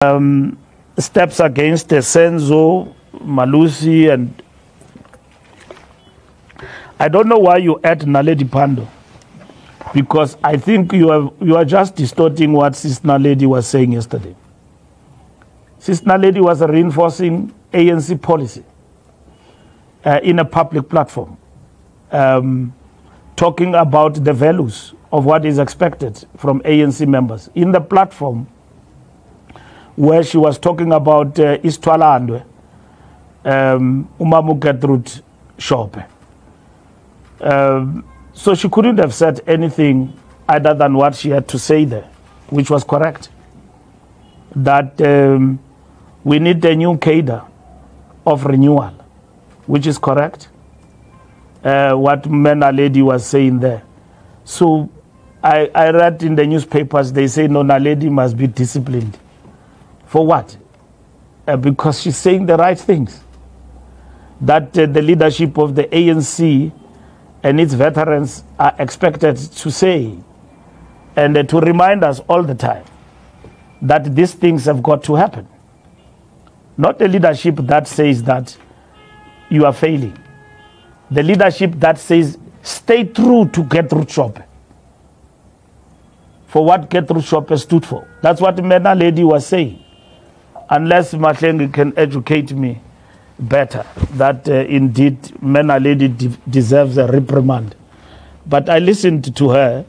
steps against Senzo, Malusi, and I don't know why you add Naledi Pandor, because I think you are just distorting what Sis Naledi was saying yesterday. Sis Naledi was reinforcing ANC policy in a public platform, talking about the values of what is expected from ANC members. In the platform where she was talking about Istwalandwe, Umamu Gertrude Shope. So she couldn't have said anything other than what she had to say there, which was correct. That we need a new cadre of renewal, which is correct. What Naledi was saying there. So I read in the newspapers, they say no, Naledi must be disciplined. For what? Because she's saying the right things. That the leadership of the ANC and its veterans are expected to say, and to remind us all the time that these things have got to happen. Not a leadership that says that you are failing. The leadership that says stay true to Gertrude Shope. For what Gertrude Shope stood for. That's what Naledi was saying. Unless Mahlengi can educate me better, that indeed Naledi deserves a reprimand. But I listened to her,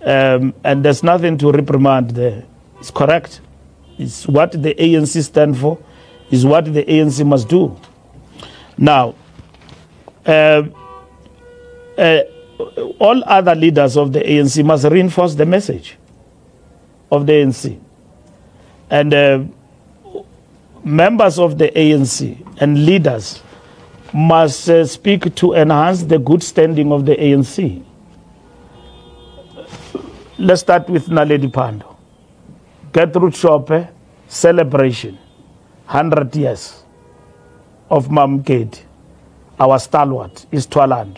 and there's nothing to reprimand there. It's correct. It's what the ANC stand for, is what the ANC must do. Now, all other leaders of the ANC must reinforce the message of the ANC. And members of the ANC and leaders must speak to enhance the good standing of the ANC. Let's start with Naledi Pandor. Gertrude Shope celebration, 100 years of Mam Gedi, our stalwart, Istwaland.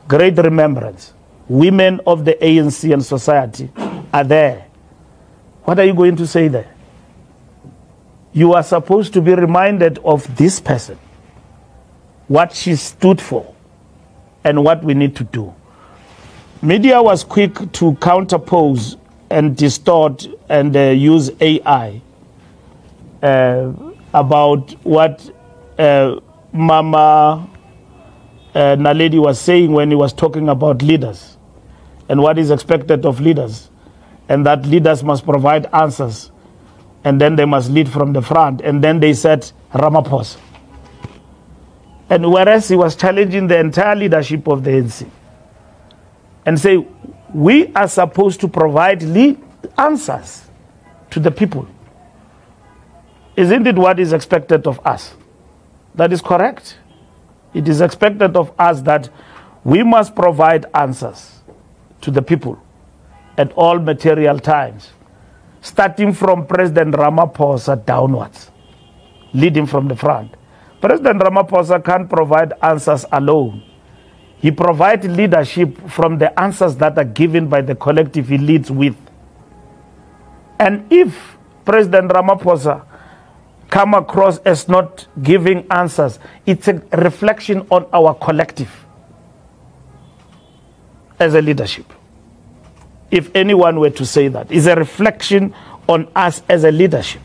Great remembrance. Women of the ANC and society are there. What are you going to say there? You are supposed to be reminded of this person, what she stood for, and what we need to do. Media was quick to counterpose and distort and use AI about what Mama Naledi was saying when he was talking about leaders and what is expected of leaders, and that leaders must provide answers, and then they must lead from the front. And then they said Ramaphosa. And whereas he was challenging the entire leadership of the ANC and say, we are supposed to provide answers to the people. Isn't it what is expected of us? That is correct. It is expected of us that we must provide answers to the people at all material times, starting from President Ramaphosa downwards, leading from the front. President Ramaphosa can't provide answers alone. He provides leadership from the answers that are given by the collective he leads with. And if President Ramaphosa come across as not giving answers, it's a reflection on our collective as a leadership. If anyone were to say that, it's a reflection on us as a leadership.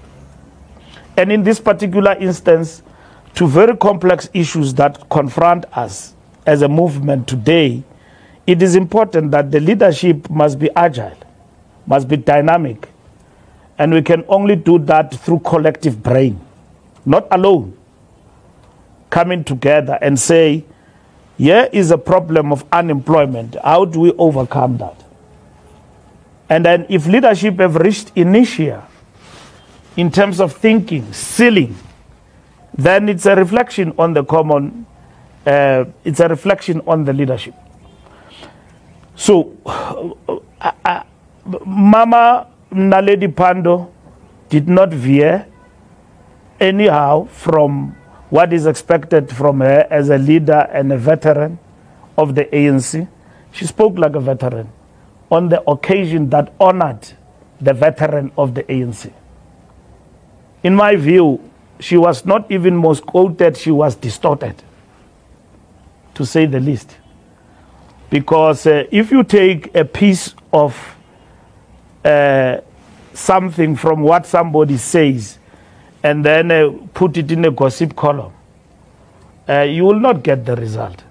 And in this particular instance, to very complex issues that confront us as a movement today, it is important that the leadership must be agile, must be dynamic. And we can only do that through collective brain, not alone. Coming together and say, here is a problem of unemployment. How do we overcome that? And then if leadership have reached inertia in terms of thinking, ceiling, then it's a reflection on the common, it's a reflection on the leadership. So, Mama Naledi Pandor did not veer anyhow from what is expected from her as a leader and a veteran of the ANC. She spoke like a veteran on the occasion that honored the veteran of the ANC. In my view, she was not even most quoted, she was distorted, to say the least. Because if you take a piece of something from what somebody says and then put it in a gossip column, you will not get the result.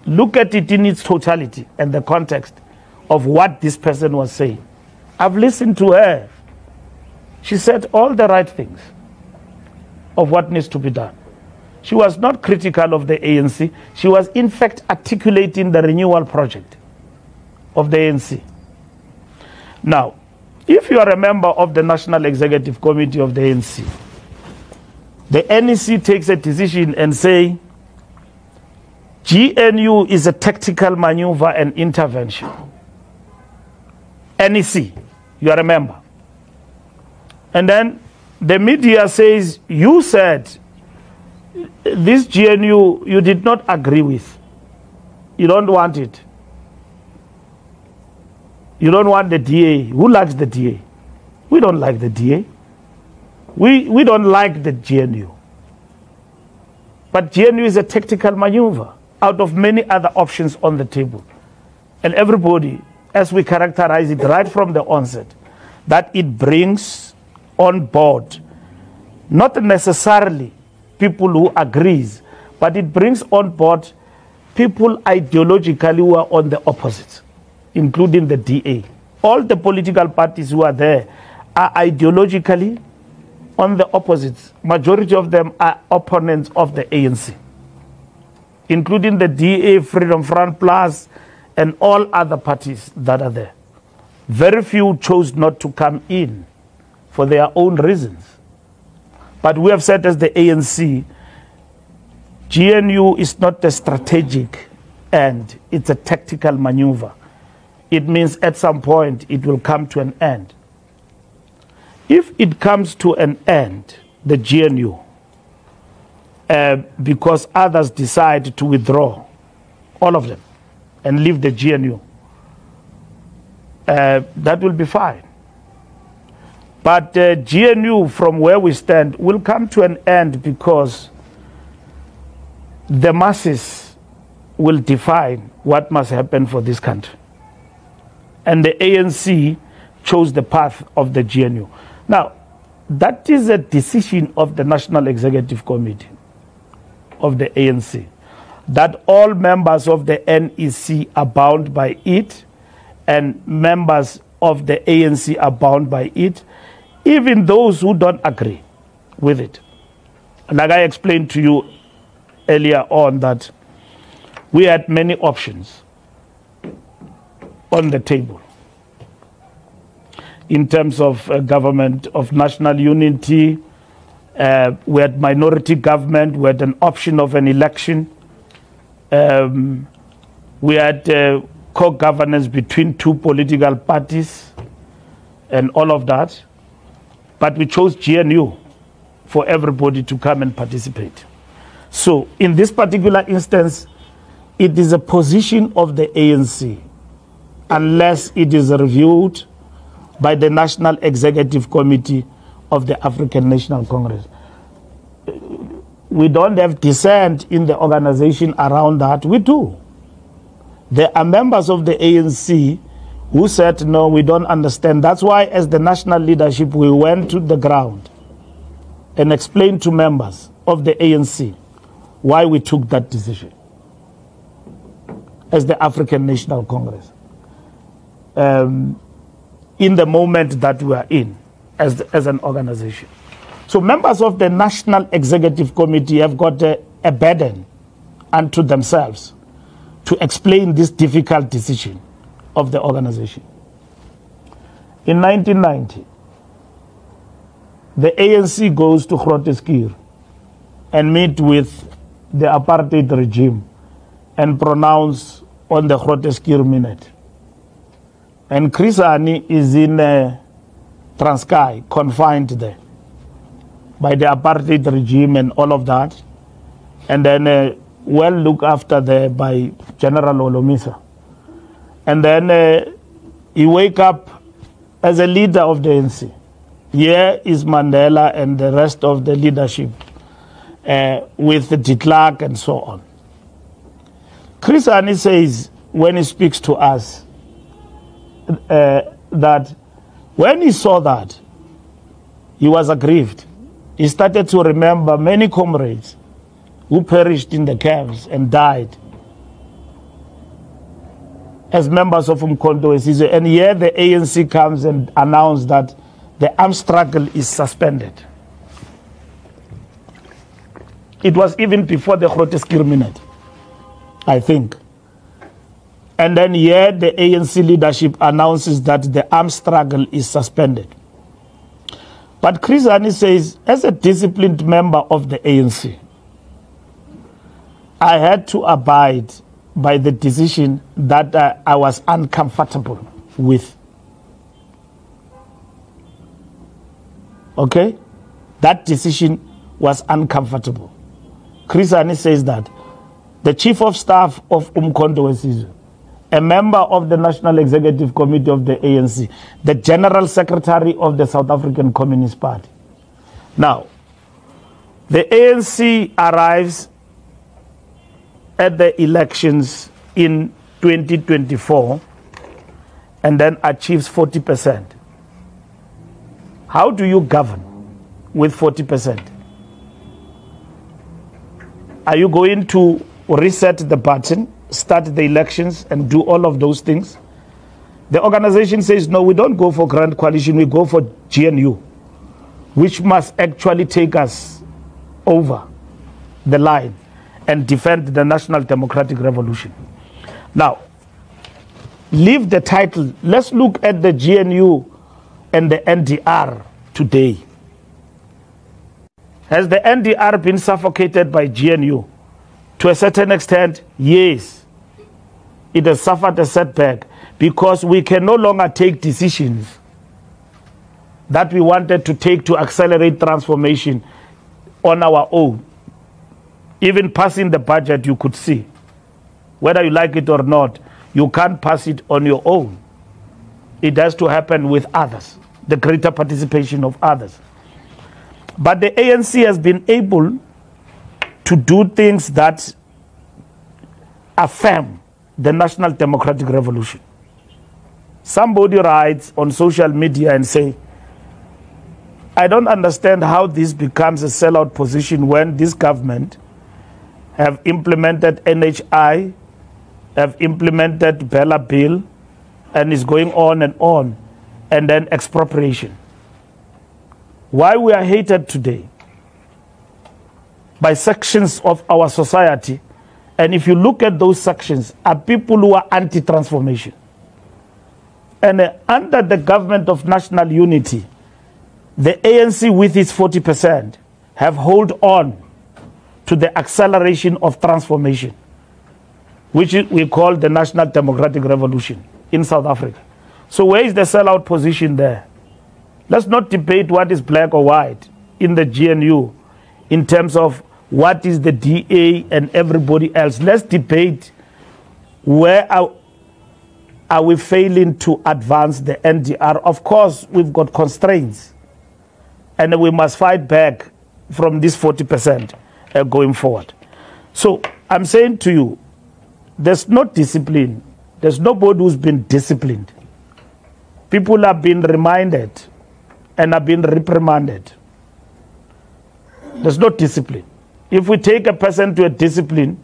Look at it in its totality and the context of what this person was saying. I've listened to her. She said all the right things of what needs to be done. She was not critical of the ANC. She was in fact articulating the renewal project of the ANC. Now, if you are a member of the National Executive Committee of the ANC, the NEC takes a decision and say, GNU is a tactical maneuver and intervention. NEC, you are a member. And then the media says, you said this GNU you did not agree with. You don't want it. You don't want the DA. Who likes the DA? We don't like the DA. We don't like the GNU. But GNU is a tactical maneuver out of many other options on the table. And everybody, as we characterize it right from the onset, that it brings on board not necessarily people who agrees, but it brings on board people ideologically who are on the opposite, including the DA. All the political parties who are there are ideologically on the opposites. Majority of them are opponents of the ANC, including the DA, Freedom Front Plus, and all other parties that are there. Very few chose not to come in for their own reasons. But we have said as the ANC, GNU is not a strategic end, it's a tactical maneuver. It means at some point it will come to an end. If it comes to an end, the GNU, because others decide to withdraw, all of them, and leave the GNU, that will be fine. But GNU, from where we stand, will come to an end because the masses will define what must happen for this country. And the ANC chose the path of the GNU. Now, that is a decision of the National Executive Committee of the ANC, that all members of the NEC are bound by it, and members of the ANC are bound by it, even those who don't agree with it. Like I explained to you earlier on, that we had many options on the table in terms of government of national unity. We had minority government, we had an option of an election, we had co-governance between two political parties and all of that. But we chose GNU for everybody to come and participate. So in this particular instance, it is a position of the ANC, unless it is reviewed by the National Executive Committee of the African National Congress. We don't have dissent in the organization around that. We do. There are members of the ANC who said, no, we don't understand. That's why as the national leadership, we went to the ground and explained to members of the ANC why we took that decision as the African National Congress. In the moment that we are in as an organization. So members of the National Executive Committee have got a burden unto themselves to explain this difficult decision of the organization. In 1990, the ANC goes to Groote and meet with the apartheid regime and pronounce on the Groote minute. And Chris Hani is in Transkei, confined there by the apartheid regime and all of that. And then well looked after there by General Olomisa. And then he wake up as a leader of the ANC Here is Mandela and the rest of the leadership with de Klerk and so on. Chris Hani says, when he speaks to us, that when he saw that, he was aggrieved. He started to remember many comrades who perished in the camps and died as members of Umkhonto we Sizwe. And here the ANC comes and announces that the armed struggle is suspended. It was even before the Grotesque minute, I think. And then here the ANC leadership announces that the armed struggle is suspended. But Chris Hani says, as a disciplined member of the ANC, I had to abide by the decision that I was uncomfortable with. Okay? That decision was uncomfortable. Chris Hani says that the Chief of Staff of Umkhonto we Sizwe, a member of the National Executive Committee of the ANC, the General Secretary of the South African Communist Party. Now, the ANC arrives at the elections in 2024 and then achieves 40%. How do you govern with 40%? Are you going to reset the button, start the elections and do all of those things? The organization says, no, we don't go for Grand Coalition, we go for GNU, which must actually take us over the line and defend the National Democratic Revolution. Now, leave the title. Let's look at the GNU and the NDR today. Has the NDR been suffocated by GNU? To a certain extent, yes. It has suffered a setback because we can no longer take decisions that we wanted to take to accelerate transformation on our own. Even passing the budget, you could see, whether you like it or not, you can't pass it on your own. It has to happen with others, the greater participation of others. But the ANC has been able to do things that affirm the National Democratic Revolution. Somebody writes on social media and say, I don't understand how this becomes a sellout position when this government have implemented NHI, have implemented Bella Bill, and is going on, and then expropriation. Why we are hated today by sections of our society, and if you look at those sections, are people who are anti-transformation. And under the government of national unity, the ANC with its 40% have held on to the acceleration of transformation, which we call the National Democratic Revolution in South Africa. So where is the sellout position there? Let's not debate what is black or white in the GNU in terms of what is the DA and everybody else. Let's debate where are we failing to advance the NDR. Of course, we've got constraints, and we must fight back from this 40% going forward. So I'm saying to you, there's no discipline. There's nobody who's been disciplined. People have been reminded and have been reprimanded. There's no discipline. If we take a person to a discipline,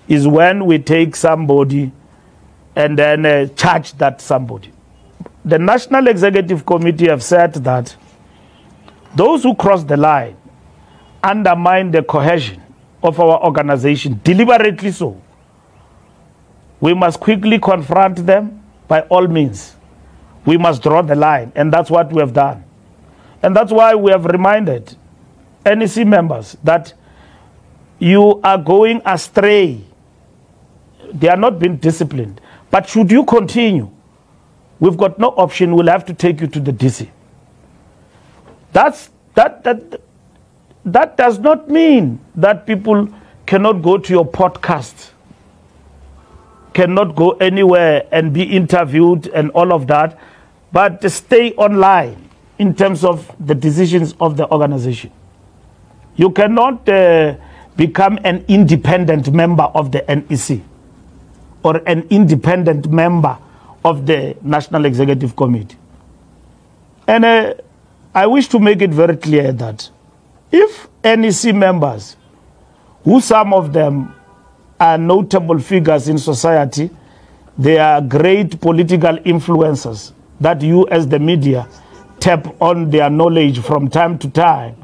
is when we take somebody and then charge that somebody. The National Executive Committee have said that those who cross the line undermine the cohesion of our organization, deliberately so. We must quickly confront them by all means. We must draw the line, and that's what we have done. And that's why we have reminded NEC members that you are going astray. They are not being disciplined. But should you continue, we've got no option. We'll have to take you to the DC. That does not mean that people cannot go to your podcast, cannot go anywhere and be interviewed and all of that, but stay online. in terms of the decisions of the organization. You cannot become an independent member of the NEC or an independent member of the National Executive Committee. And I wish to make it very clear that if NEC members, who some of them are notable figures in society, they are great political influencers that you as the media tap on their knowledge from time to time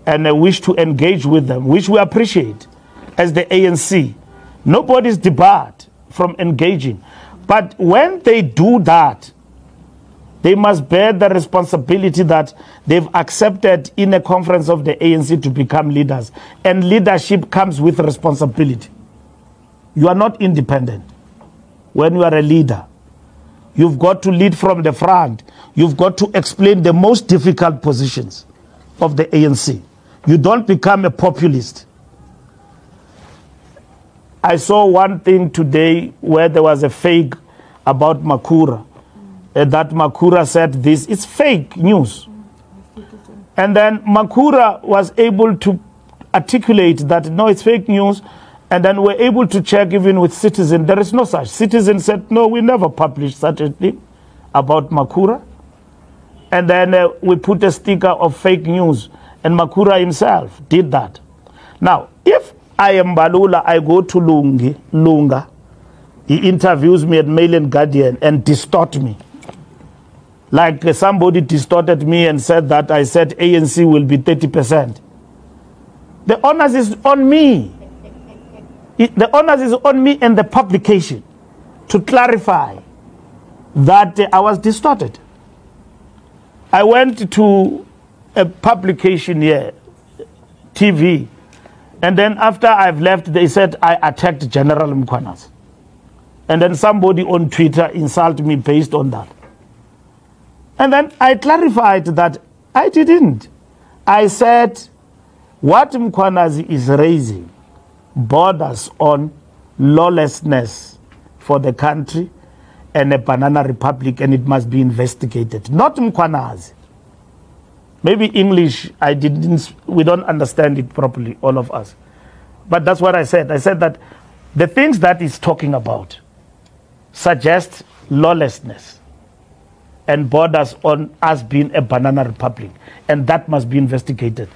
and wish to engage with them, which we appreciate as the ANC. Nobody's debarred from engaging. But when they do that, they must bear the responsibility that they've accepted in a conference of the ANC to become leaders. And leadership comes with responsibility. You are not independent when you are a leader. You've got to lead from the front. You've got to explain the most difficult positions of the ANC. You don't become a populist. I saw one thing today where there was a fake about Makura. That Makura said this. It's fake news. And then Makura was able to articulate that, no, it's fake news. And then we're able to check even with Citizen. There is no such. Citizen said, no, we never published such a thing about Makura. And then we put a sticker of fake news. And Makura himself did that. Now, if I am Mbalula, I go to Lunga. He interviews me at Mail and Guardian and distort me. Like somebody distorted me and said that I said ANC will be 30%. The onus is on me. The onus is on me and the publication to clarify that I was distorted. I went to a publication here, TV, and then after I've left, they said I attacked General Mkhwanazi. And then somebody on Twitter insulted me based on that. And then I clarified that I didn't. I said what Mkhwanazi is raising borders on lawlessness for the country and a banana republic, and it must be investigated. Not Mkhwanazi. Maybe English, we don't understand it properly, all of us. But that's what I said. I said that the things that he's talking about suggest lawlessness and borders on us being a banana republic, and that must be investigated.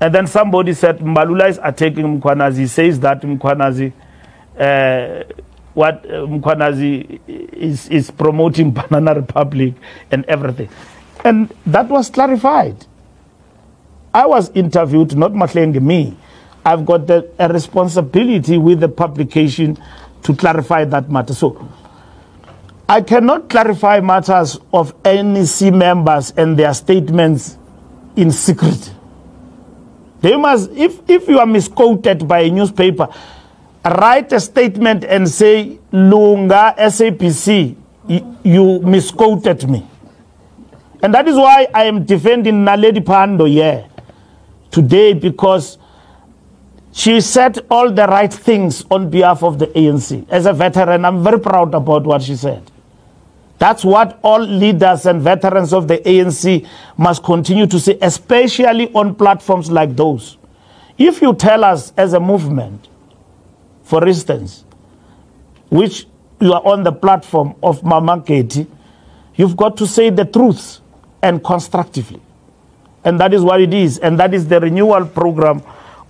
And then somebody said Mbalula is attacking Mkhwanazi. He says that Mkhwanazi, Mkhwanazi is promoting banana republic and everything. And that was clarified. I was interviewed, not Mahlenge, me. I've got a responsibility with the publication to clarify that matter. So I cannot clarify matters of NEC members and their statements in secret. They must, if you are misquoted by a newspaper, write a statement and say, Lunga, SAPC, you misquoted me. And that is why I am defending Naledi Pandor here today, because she said all the right things on behalf of the ANC. As a veteran, I'm very proud about what she said. That's what all leaders and veterans of the ANC must continue to say, especially on platforms like those. If you tell us as a movement, for instance, which you are on the platform of Mama Katie, you've got to say the truth and constructively. And that is what it is. And that is the renewal program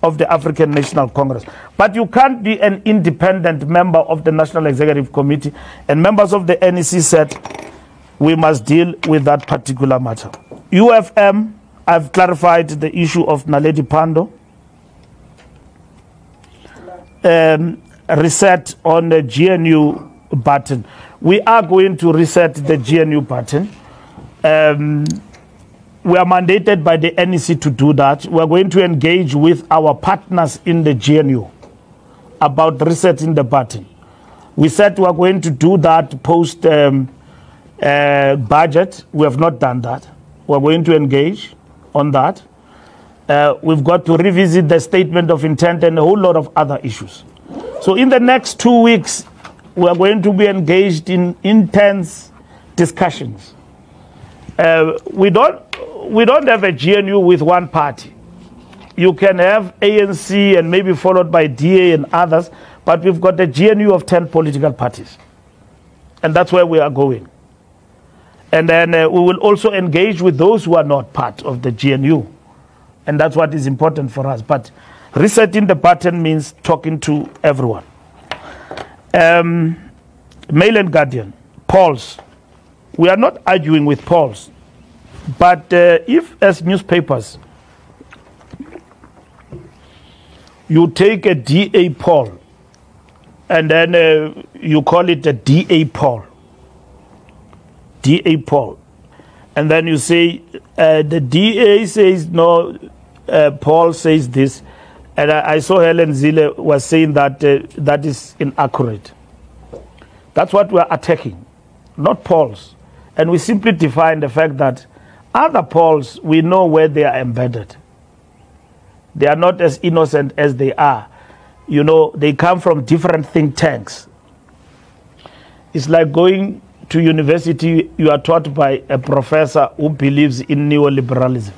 of the African National Congress. But you can't be an independent member of the National Executive Committee. And members of the NEC said we must deal with that particular matter. UFM, I've clarified the issue of Naledi Pandor. Reset on the GNU button. We are going to reset the GNU button. We are mandated by the NEC to do that. We are going to engage with our partners in the GNU about resetting the button. We said we are going to do that post budget. We have not done that. We are going to engage on that. We've got to revisit the statement of intent and a whole lot of other issues. So in the next 2 weeks, we are going to be engaged in intense discussions. we don't have a GNU with one party. You can have ANC and maybe followed by DA and others, but we've got a GNU of 10 political parties. And that's where we are going. And then we will also engage with those who are not part of the GNU. And that's what is important for us. But resetting the pattern means talking to everyone. Mail and Guardian, polls. We are not arguing with polls. But if, as newspapers, you take a DA poll and then you call it a DA poll, and then you say the DA says no, Paul says this, and I saw Helen Zille was saying that that is inaccurate. That's what we're attacking, not polls. And we simply define the fact that other polls, we know where they are embedded. They are not as innocent as they are. You know, they come from different think tanks. It's like going to university, you are taught by a professor who believes in neoliberalism,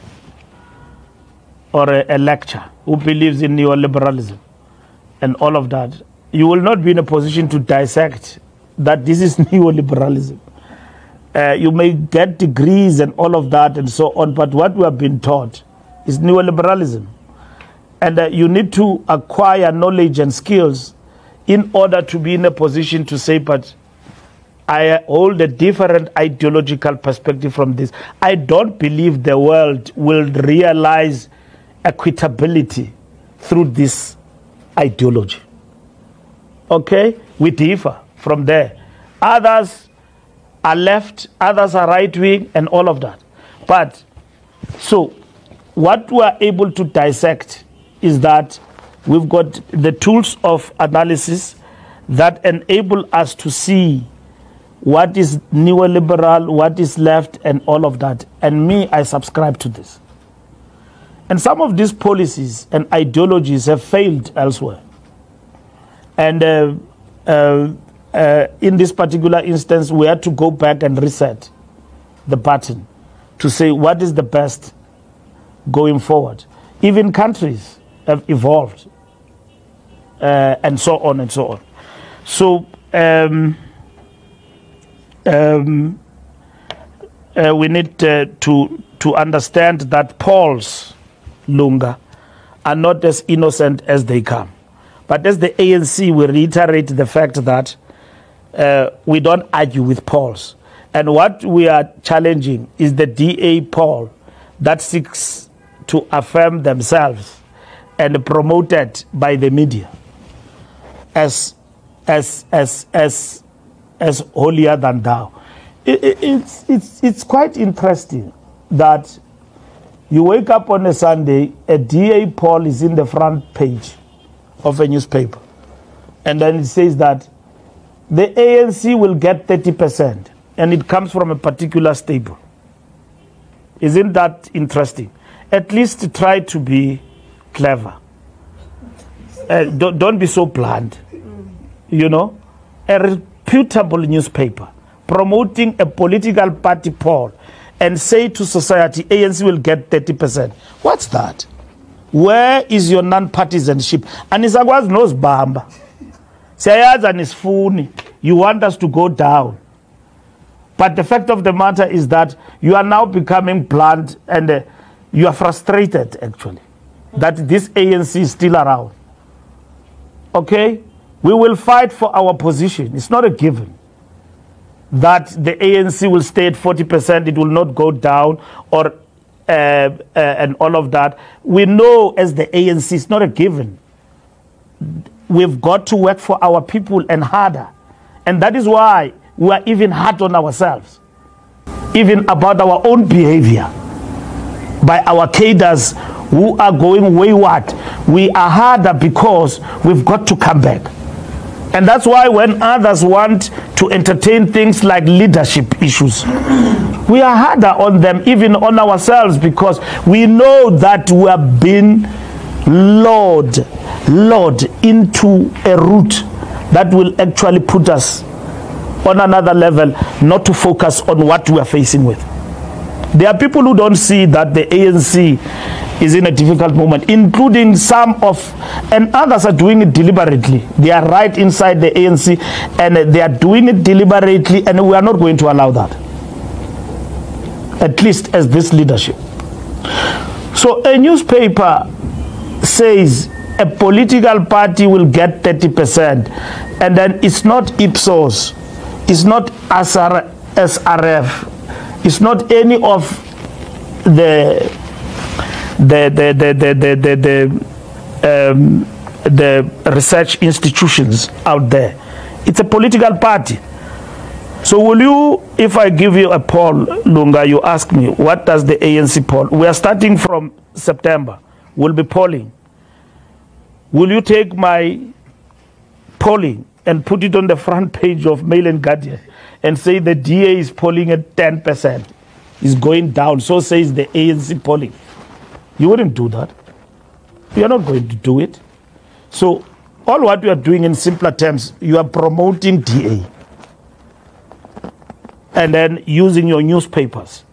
or a lecturer who believes in neoliberalism and all of that. You will not be in a position to dissect that this is neoliberalism. You may get degrees and all of that and so on, but what we have been taught is neoliberalism. And you need to acquire knowledge and skills in order to be in a position to say, but I hold a different ideological perspective from this. I don't believe the world will realize equitability through this ideology. Okay? We differ from there. Others are left, others are right wing, and all of that. But, so, what we are able to dissect is that we've got the tools of analysis that enable us to see what is neoliberal, what is left, and all of that. And me, I subscribe to this. And some of these policies and ideologies have failed elsewhere. And in this particular instance, we had to go back and reset the pattern to say what is the best going forward. Even countries have evolved, and so on and so on. So we need to understand that polls, Lunga, are not as innocent as they come. But as the ANC, we reiterate the fact that we don't argue with polls. And what we are challenging is the DA poll that seeks to affirm themselves and promoted by the media as holier than thou. It's quite interesting that you wake up on a Sunday, a DA poll is in the front page of a newspaper, and then it says that the ANC will get 30%, and it comes from a particular stable. Isn't that interesting? At least try to be clever. Don't be so blunt. You know, a reputable newspaper promoting a political party poll and say to society, ANC will get 30%. What's that? Where is your non-partisanship? And Isagwa's knows Bamba. Sayaza and Isfuni. You want us to go down. But the fact of the matter is that you are now becoming blunt and you are frustrated, actually, that this ANC is still around. Okay? We will fight for our position. It's not a given that the ANC will stay at 40%, it will not go down, or and all of that. We know as the ANC, it's not a given. We've got to work for our people and harder. And that is why we are even hard on ourselves, even about our own behavior, by our cadres who are going wayward. We are harder because we've got to come back. And that's why when others want to entertain things like leadership issues, we are harder on them, even on ourselves, because we know that we have been lured into a route that will actually put us on another level, not to focus on what we are facing with. There are people who don't see that the ANC is in a difficult moment, including some of, and others are doing it deliberately. They are right inside the ANC and they are doing it deliberately, and we are not going to allow that, at least as this leadership. So a newspaper says a political party will get 30%, and then it's not Ipsos, it's not SRF, it's not any of the research institutions out there. It's a political party. So will you, if I give you a poll, Lunga, you ask me, what does the ANC poll? We are starting from September. We'll be polling. Will you take my polling and put it on the front page of Mail and Guardian and say the DA is polling at 10%? Is going down, so says the ANC polling. You wouldn't do that. You are not going to do it. So all what you are doing in simpler terms, you are promoting DA and then using your newspapers,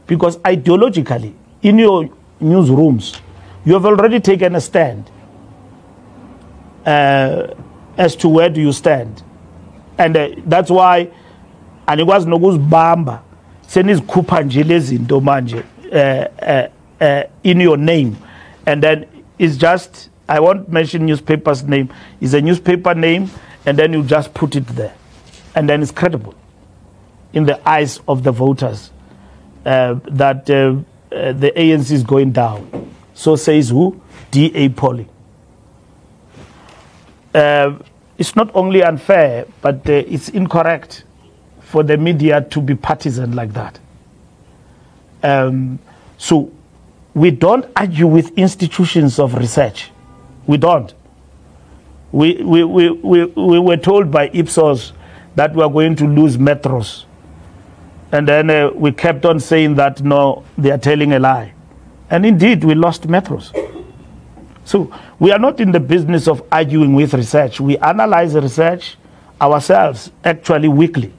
because ideologically in your newsrooms you have already taken a stand as to where do you stand, and that's why anikwazi nokuzibamba senizikhupha nje lezinto manje in your name, and then it's just, I won't mention newspaper's name, it's a newspaper name, and then you just put it there, and then it's credible in the eyes of the voters that the ANC is going down. So says who? DA polling. It's not only unfair, but it's incorrect for the media to be partisan like that. So we don't argue with institutions of research. We don't. We were told by Ipsos that we are going to lose metros. And then we kept on saying that, no, they are telling a lie. And indeed, we lost metros. So we are not in the business of arguing with research. We analyze research ourselves, actually weekly.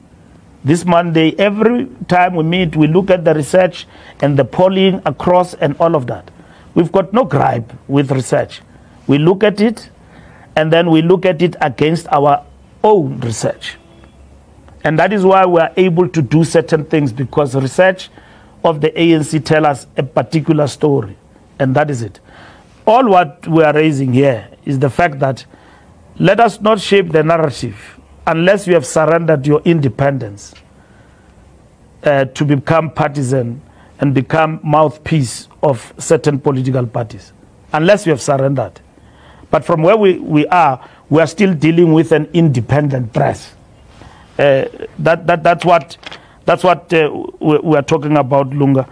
This Monday, every time we meet, we look at the research and the polling across and all of that. We've got no gripe with research. We look at it, and then we look at it against our own research. And that is why we are able to do certain things, because research of the ANC tell us a particular story, and that is it. All what we are raising here is the fact that let us not shape the narrative unless you have surrendered your independence to become partisan and become mouthpiece of certain political parties, unless you have surrendered. But from where we are still dealing with an independent press. That's what we are talking about, Lunga.